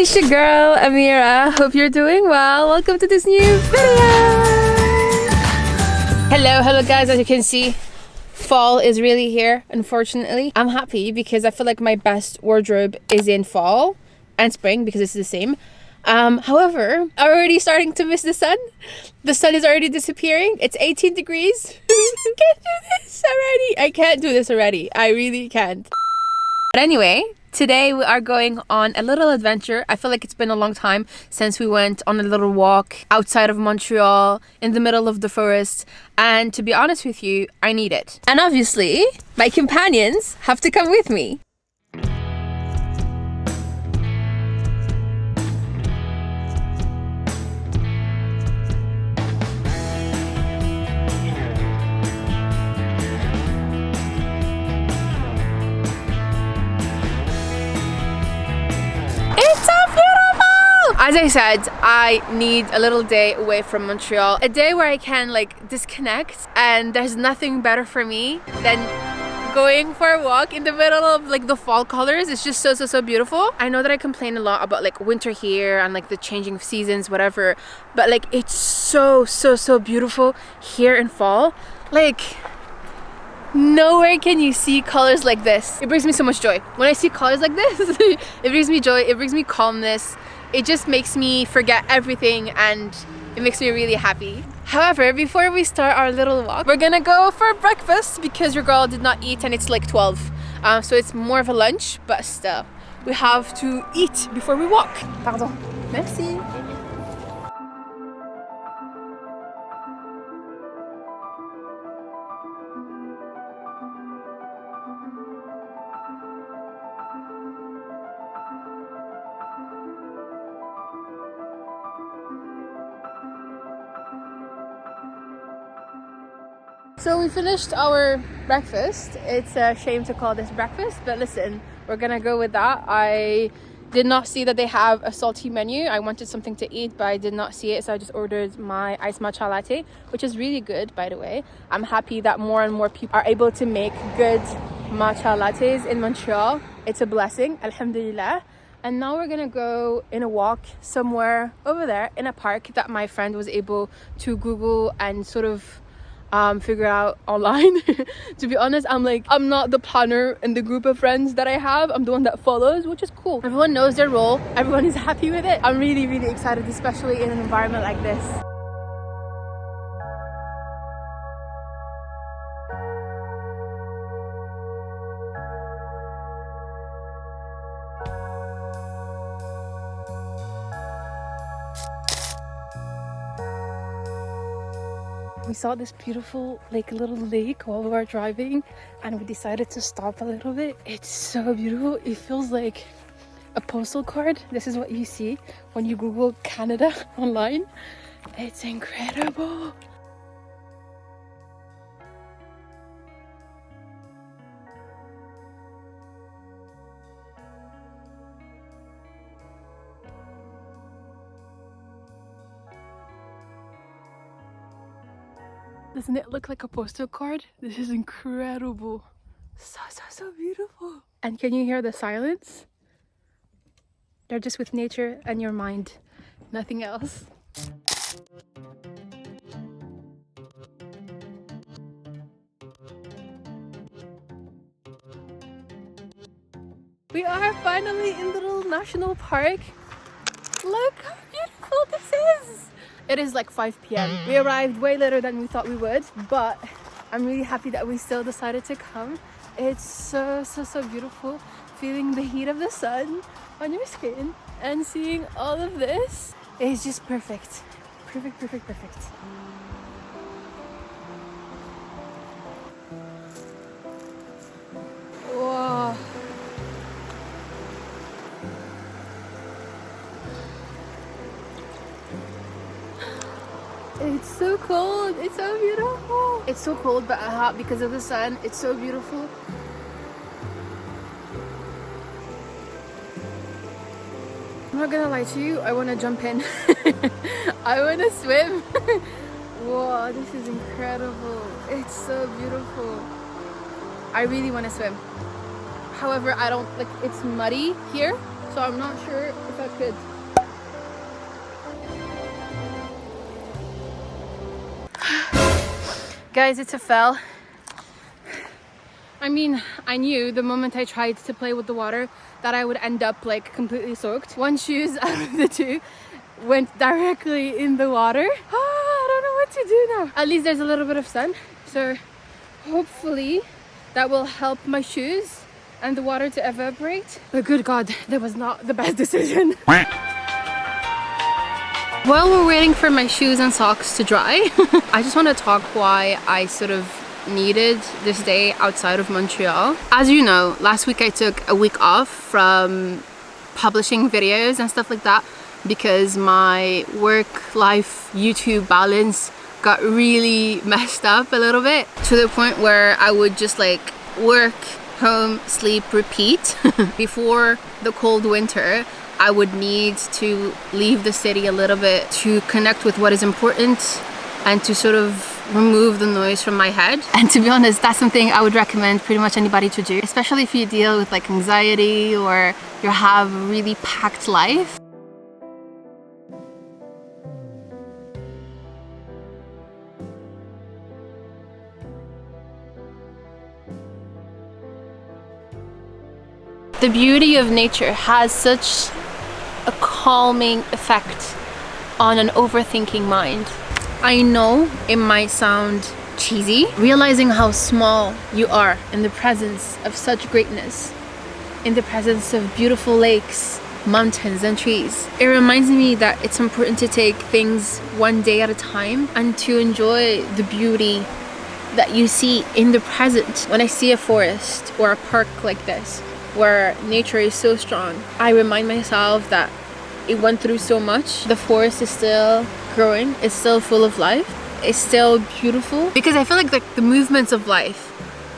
it's your girl Amira. Hope you're doing well. Welcome to this new video. Hello guys. As you can see, fall is really here. Unfortunately, I'm happy because I feel like my best wardrobe is in fall and spring because it's the same. However, I'm already starting to miss the sun. The sun is already disappearing. It's 18 degrees. I can't do this already. I can't do this already. I really can't. But anyway, today we are going on a little adventure. I feel like it's been a long time since we went on a little walk outside of Montreal in the middle of the forest. And to be honest with you, I need it. And obviously, my companions have to come with me. As I said, I need a little day away from Montreal. A day where I can like disconnect, and there's nothing better for me than going for a walk in the middle of like the fall colors. It's just so beautiful. I know that I complain a lot about like winter here and like the changing of seasons, whatever, but like it's so beautiful here in fall. Like nowhere can you see colors like this. It brings me so much joy. When I see colors like this, it brings me joy, it brings me calmness. It just makes me forget everything and it makes me really happy. However, before we start our little walk, we're gonna go for breakfast because your girl did not eat and it's like 12. So it's more of a lunch, but still, we have to eat before we walk. Pardon. Merci. So we finished our breakfast. It's a shame to call this breakfast, but listen, we're gonna go with that. I did not see that they have a salty menu. I wanted something to eat, but I did not see it, so I just ordered my iced matcha latte, which is really good, by the way. I'm happy that more and more people are able to make good matcha lattes in Montreal. It's a blessing, alhamdulillah. And now we're gonna go in a walk somewhere over there in a park that my friend was able to Google and sort of figure out online. To be honest, I'm not the planner in the group of friends that I have. I'm the one that follows, which is cool. Everyone knows their role, everyone is happy with it. I'm really excited, especially in an environment like this. We saw this beautiful little lake while we were driving, and we decided to stop a little bit. It's so beautiful. It feels like a postal card. This is what you see when you Google Canada online. It's incredible. Doesn't it look like a postal card? This is incredible. So beautiful. And can you hear the silence? They're just with nature and your mind. Nothing else. We are finally in the little national park. Look how beautiful this is. It is like 5 p.m. We arrived way later than we thought we would, but I'm really happy that we still decided to come. It's so beautiful. Feeling the heat of the sun on your skin and seeing all of this is just perfect. Perfect. Wow. It's so cold. It's so beautiful. It's so cold but hot because of the sun. It's so beautiful. I'm not gonna lie to you, I want to jump in. I want to swim. Whoa, this is incredible. It's so beautiful. I really want to swim. However, I don't like, it's muddy here, so I'm not sure if I could. Guys, it's a fail. I mean, I knew the moment I tried to play with the water that I would end up like completely soaked. One shoes out of the two went directly in the water. I don't know what to do now. At least there's a little bit of sun, so hopefully that will help my shoes and the water to evaporate. But good God, that was not the best decision. While we're waiting for my shoes and socks to dry, I just want to talk why I sort of needed this day outside of Montreal. As you know, last week I took a week off from publishing videos and stuff like that because my work-life YouTube balance got really messed up a little bit, to the point where I would just like work, home, sleep, repeat. Before the cold winter, I would need to leave the city a little bit to connect with what is important and to sort of remove the noise from my head. And to be honest, that's something I would recommend pretty much anybody to do, especially if you deal with like anxiety or you have a really packed life. The beauty of nature has such a calming effect on an overthinking mind. I know it might sound cheesy, realizing how small you are in the presence of such greatness, in the presence of beautiful lakes, mountains and trees. It reminds me that it's important to take things one day at a time and to enjoy the beauty that you see in the present. When I see a forest or a park like this, where nature is so strong, I remind myself that it went through so much. The forest is still growing, it's still full of life, it's still beautiful. Because I feel like the movements of life,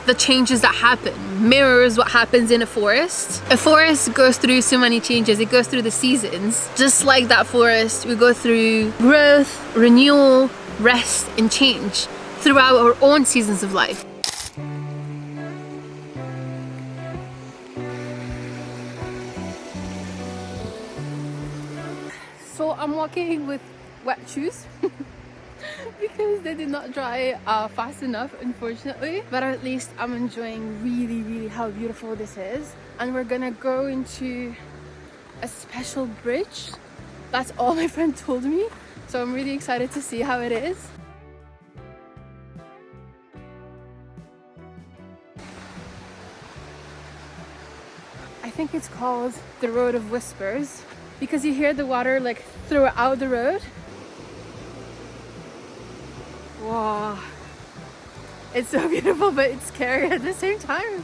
the changes that happen, mirrors what happens in a forest. A forest goes through so many changes, it goes through the seasons. Just like that forest, we go through growth, renewal, rest and change throughout our own seasons of life. So I'm walking with wet shoes because they did not dry fast enough, unfortunately. But at least I'm enjoying really how beautiful this is. And we're gonna go into a special bridge. That's all my friend told me. So I'm really excited to see how it is. I think it's called the Road of Whispers, because you hear the water like throughout the road. Wow, it's so beautiful, but it's scary at the same time.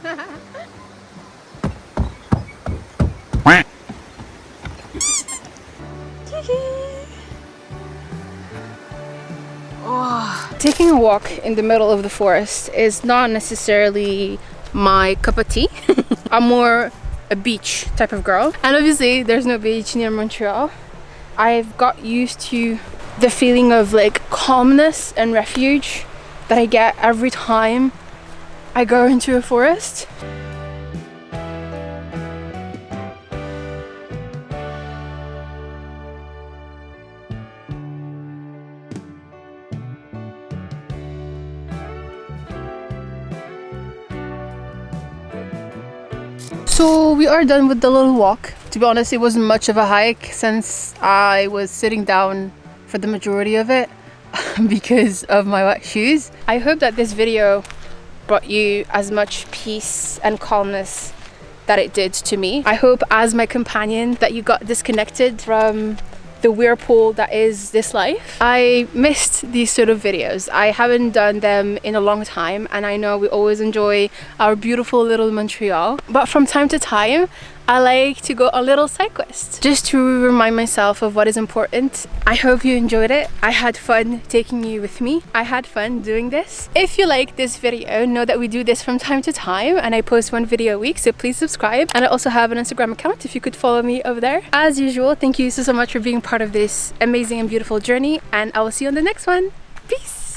Oh. Taking a walk in the middle of the forest is not necessarily my cup of tea. I'm more a beach type of girl, and obviously there's no beach near Montreal. I've got used to the feeling of like calmness and refuge that I get every time I go into a forest. So we are done with the little walk. To be honest, it wasn't much of a hike since I was sitting down for the majority of it because of my wet shoes. I hope that this video brought you as much peace and calmness that it did to me. I hope as my companion that you got disconnected from the whirlpool that is this life. I missed these sort of videos. I haven't done them in a long time, and I know we always enjoy our beautiful little Montreal, but from time to time I like to go a little side quest just to remind myself of what is important. I hope you enjoyed it. I had fun taking you with me. I had fun doing this. If you like this video, know that we do this from time to time and I post one video a week, so please subscribe. And I also have an Instagram account if you could follow me over there. As usual, thank you so much for being part of this amazing and beautiful journey, and I will see you on the next one. Peace!